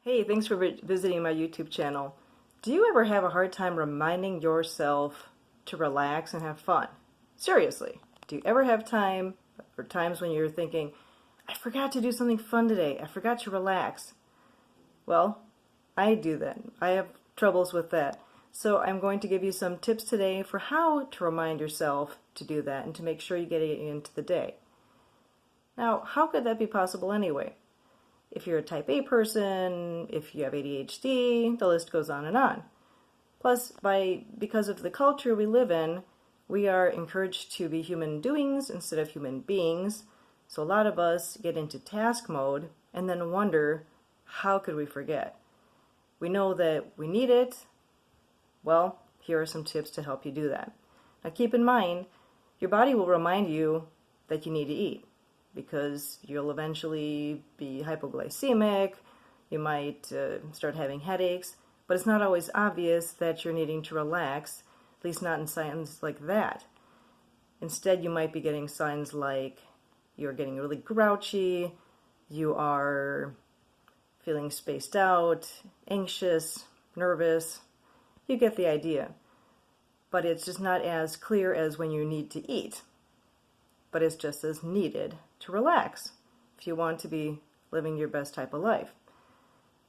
Hey, thanks for visiting my YouTube channel. Do you ever have a hard time reminding yourself to relax and have fun? Seriously, do you ever have time or times when you're thinking, I forgot to do something fun today, I forgot to relax? Well, I do that. I have troubles with that. So I'm going to give you some tips today for how to remind yourself to do that and to make sure you get it into the day. Now, how could that be possible anyway? If you're a type A person, if you have ADHD, the list goes on and on. Plus, because of the culture we live in, we are encouraged to be human doings instead of human beings. So a lot of us get into task mode and then wonder, how could we forget? We know that we need it. Well, here are some tips to help you do that. Now keep in mind, your body will remind you that you need to eat, because you'll eventually be hypoglycemic, you might start having headaches, but it's not always obvious that you're needing to relax, at least not in signs like that. Instead, you might be getting signs like you're getting really grouchy, you are feeling spaced out, anxious, nervous. You get the idea. But it's just not as clear as when you need to eat. But it's just as needed to relax if you want to be living your best type of life.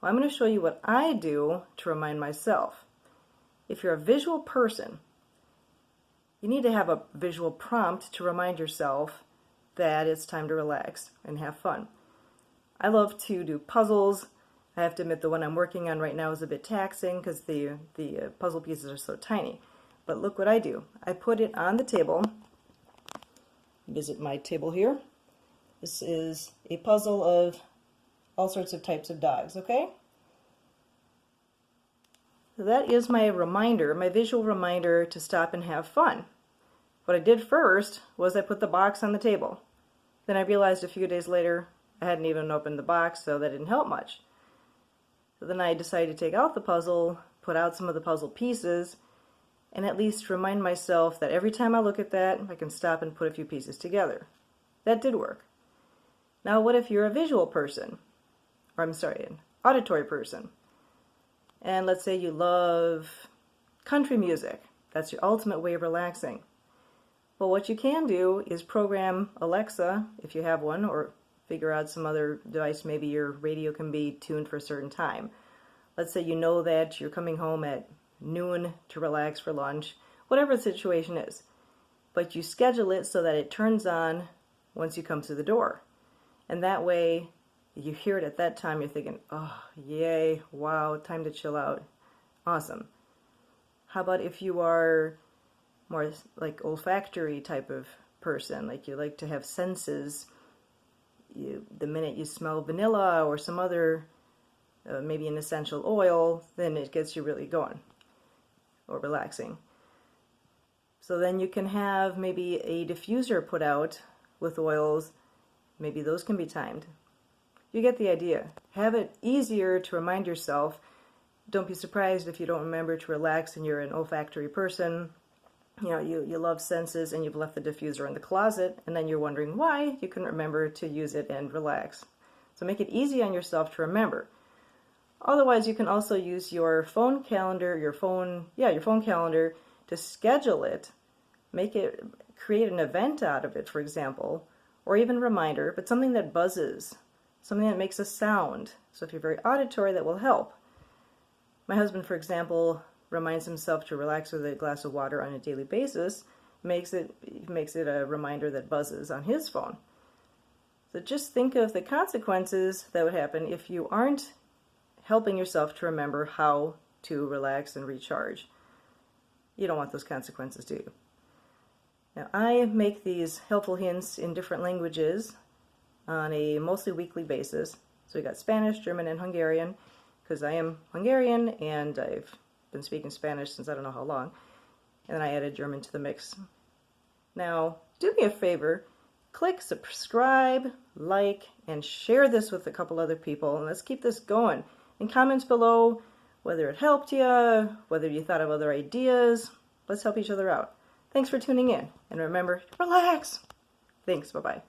Well, I'm going to show you what I do to remind myself. If you're a visual person, you need to have a visual prompt to remind yourself that it's time to relax and have fun. I love to do puzzles. I have to admit the one I'm working on right now is a bit taxing because the puzzle pieces are so tiny. But look what I do. I put it on the table. Visit my table here. This is a puzzle of all sorts of types of dogs, okay? So that is my reminder, my visual reminder to stop and have fun. What I did first was I put the box on the table. Then I realized a few days later I hadn't even opened the box, so that didn't help much. So then I decided to take out the puzzle, put out some of the puzzle pieces, and at least remind myself that every time I look at that, I can stop and put a few pieces together. That did work. Now, what if you're a visual person? Or I'm sorry, an auditory person. And let's say you love country music. That's your ultimate way of relaxing. Well, what you can do is program Alexa, if you have one, or figure out some other device. Maybe your radio can be tuned for a certain time. Let's say you know that you're coming home at noon to relax for lunch, whatever the situation is. But you schedule it so that it turns on once you come through the door. And that way, you hear it at that time, you're thinking, oh, yay, wow, time to chill out. Awesome. How about if you are more like olfactory type of person, like you like to have senses, the minute you smell vanilla or some other, maybe an essential oil, then it gets you really going or relaxing. So then you can have maybe a diffuser put out with oils. Maybe those can be timed. You get the idea. Have it easier to remind yourself. Don't be surprised if you don't remember to relax and you're an olfactory person. You know, you love senses and you've left the diffuser in the closet and then you're wondering why you couldn't remember to use it and relax. So make it easy on yourself to remember. Otherwise, you can also use your phone calendar, your phone calendar to schedule it. Create an event out of it, for example, or even a reminder, but something that buzzes, something that makes a sound. So if you're very auditory, that will help. My husband, for example, reminds himself to relax with a glass of water on a daily basis. Makes it a reminder that buzzes on his phone. So just think of the consequences that would happen if you aren't helping yourself to remember how to relax and recharge. You don't want those consequences, do you? Now, I make these helpful hints in different languages on a mostly weekly basis. So we got Spanish, German, and Hungarian, because I am Hungarian and I've been speaking Spanish since I don't know how long. And then I added German to the mix. Now, do me a favor, click subscribe, like, and share this with a couple other people, and let's keep this going. In comments below, whether it helped you, whether you thought of other ideas. Let's help each other out. Thanks for tuning in, and remember, relax. Thanks, bye-bye.